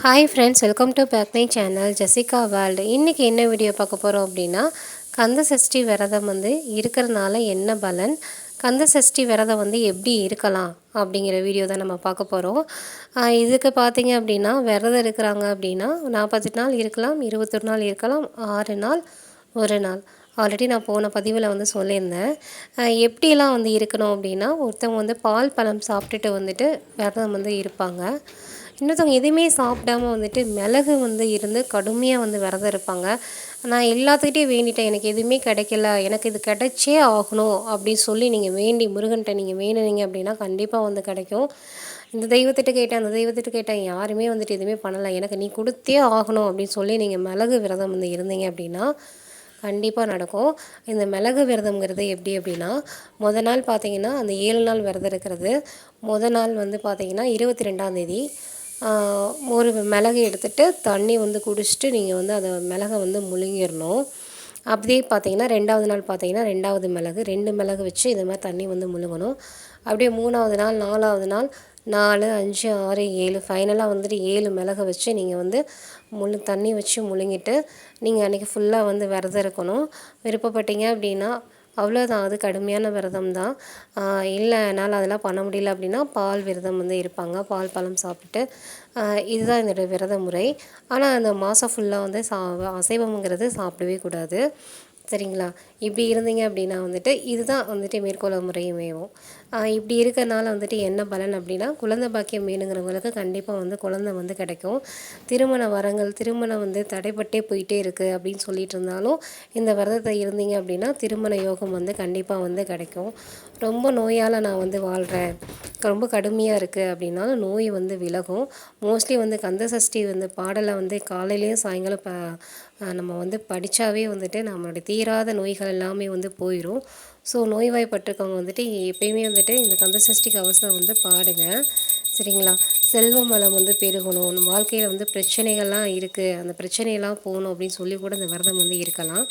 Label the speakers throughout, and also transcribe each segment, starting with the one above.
Speaker 1: Hi friends, welcome to back my channel Jessica world. இன்றைக்கி என்ன video பார்க்க போகிறோம் அப்படின்னா, கந்த சஷ்டி விரதம் இருக்கிறதுனால என்ன பலன், கந்த சஷ்டி விரதம் எப்படி இருக்கலாம் அப்படிங்கிற வீடியோ தான் நம்ம பார்க்க போகிறோம். இதுக்கு பார்த்தீங்க அப்படின்னா, விரதம் இருக்கிறாங்க அப்படின்னா 48 நாள் இருக்கலாம், 21 நாள் இருக்கலாம், 6 நாள், 1 நாள். ஆல்ரெடி நான் போன பதிவில் சொல்லியிருந்தேன். எப்படிலாம் இருக்கணும் அப்படின்னா, ஒருத்தவங்க பால் பழம் சாப்பிட்டுட்டு விரதம் இருப்பாங்க. இன்னொருத்தவங்க எதுவுமே சாப்பிடாம மிளகு இருந்து கடுமையாக விரதம் இருப்பாங்க. நான் எல்லாத்துக்கிட்டையும் வேண்டிட்டேன், எனக்கு எதுவுமே கிடைக்கல, எனக்கு இது கிடைச்சே ஆகணும் அப்படின்னு சொல்லி நீங்கள் வேண்டி முருகன்கிட்ட நீங்கள் வேணுனீங்க அப்படின்னா கண்டிப்பாக கிடைக்கும். இந்த தெய்வத்திட்ட கேட்டேன், அந்த தெய்வத்திட்ட கேட்டேன், யாருமே எதுவுமே பண்ணலை, எனக்கு நீ கொடுத்தே ஆகணும் அப்படின்னு சொல்லி நீங்கள் மிளகு விரதம் இருந்தீங்க அப்படின்னா கண்டிப்பாக நடக்கும். இந்த மிளகு விரதம்ங்கிறது எப்படி அப்படின்னா, நாள் பார்த்தீங்கன்னா அந்த 7 நாள் விரதம் இருக்கிறது. நாள் பார்த்தீங்கன்னா 22ஆந்தேதி ஒரு மிளகு எடுத்துகிட்டு தண்ணி குடிச்சிட்டு நீங்கள் அதை மிளகை முழுங்கிடணும். அப்படியே பார்த்தீங்கன்னா 2வது நாள் பார்த்தீங்கன்னா 2வது மிளகு 2 மிளகு வச்சு இது மாதிரி தண்ணி முழுங்கணும். அப்படியே 3வது நாள் 4வது நாள் 4, 5, 6, 7 ஃபைனலாக 7 மிளகை வச்சு நீங்கள் தண்ணி வச்சு முழுங்கிட்டு நீங்கள் அன்றைக்கி ஃபுல்லாக விரதம் இருக்கணும். விருப்பப்பட்டீங்க அப்படின்னா அவ்வளோதான், அது கடுமையான விரதம் தான். இல்லை என்னால் அதெல்லாம் பண்ண முடியல அப்படின்னா பால் விரதம் இருப்பாங்க, பால் பழம் சாப்பிட்டு. இதுதான் என்னோடய விரத முறை. ஆனால் அந்த மாதம் ஃபுல்லாக அசைவம்ங்கிறது சாப்பிடவே கூடாது, சரிங்களா? இப்படி இருந்தீங்க அப்படின்னா இதுதான் மேற்கொள்ள முறையுமேவும். இப்படி இருக்கிறனால என்ன பலன் அப்படின்னா, குழந்தை பாக்கியம் வேணுங்கிறவங்களுக்கு கண்டிப்பாக குழந்தை கிடைக்கும். திருமண வரங்கள் திருமணம் தடைப்பட்டே போயிட்டே இருக்குது அப்படின்னு சொல்லிட்டு இருந்தாலும் இந்த விரதத்தை இருந்தீங்க அப்படின்னா திருமண யோகம் கண்டிப்பாக கிடைக்கும். ரொம்ப நோயால் நான் வாழ்கிறேன், ரொம்ப கடுமையாக இருக்குது அப்படின்னாலும் நோய் விலகும். மோஸ்ட்லி கந்த சஷ்டி பாடலை காலையிலேயும் சாயங்காலம் நம்ம படித்தாவே நம்மளுடைய தீராத நோய்கள் எல்லாமே போயிடும். ஸோ நோய்வாய்ப்பட்டிருக்கவங்க எப்பயுமே இந்த கந்த சஷ்டி கவசம் பாடுங்க, சரிங்களா? செல்வ வளம் பெருகணும், வாழ்க்கையில் பிரச்சனைகள்லாம் இருக்குது, அந்த பிரச்சனையெல்லாம் போகணும் அப்படின்னு சொல்லி கூட இந்த விரதம் இருக்கலாம்.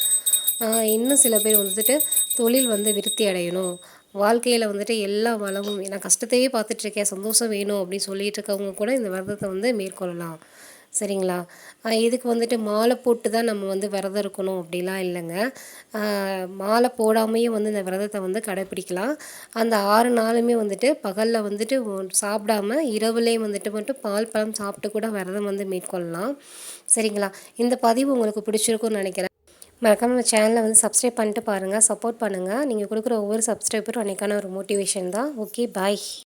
Speaker 1: இன்னும் சில பேர் தொழில் விருத்தி அடையணும், வாழ்க்கையில் எல்லா வளமும், நான் கஷ்டத்தையே பார்த்துட்ருக்கேன், சந்தோஷம் வேணும் அப்படின்னு சொல்லிட்டு இருக்கவங்க கூட இந்த விரதத்தை மேற்கொள்ளலாம், சரிங்களா? இதுக்கு மாலை போட்டு தான் நம்ம விரதம் இருக்கணும் அப்படிலாம் இல்லைங்க. மாலை போடாமையும் இந்த விரதத்தை கடைப்பிடிக்கலாம். அந்த 6 நாளுமே பகலில் சாப்பிடாம இரவுலேயும் மட்டும் பால் பழம் சாப்பிட்டு கூட விரதம் மேற்கொள்ளலாம், சரிங்களா? இந்த பதிவு உங்களுக்கு பிடிச்சிருக்குன்னு நினைக்கிறேன். மறக்காம நம்ம சேனலை சப்ஸ்கிரைப் பண்ணிட்டு பாருங்கள், சப்போர்ட் பண்ணுங்கள். நீங்கள் கொடுக்குற ஒவ்வொரு சப்ஸ்கிரைபரும் அன்றைக்கான ஒரு மோட்டிவேஷன் தான். ஓகே, பாய்.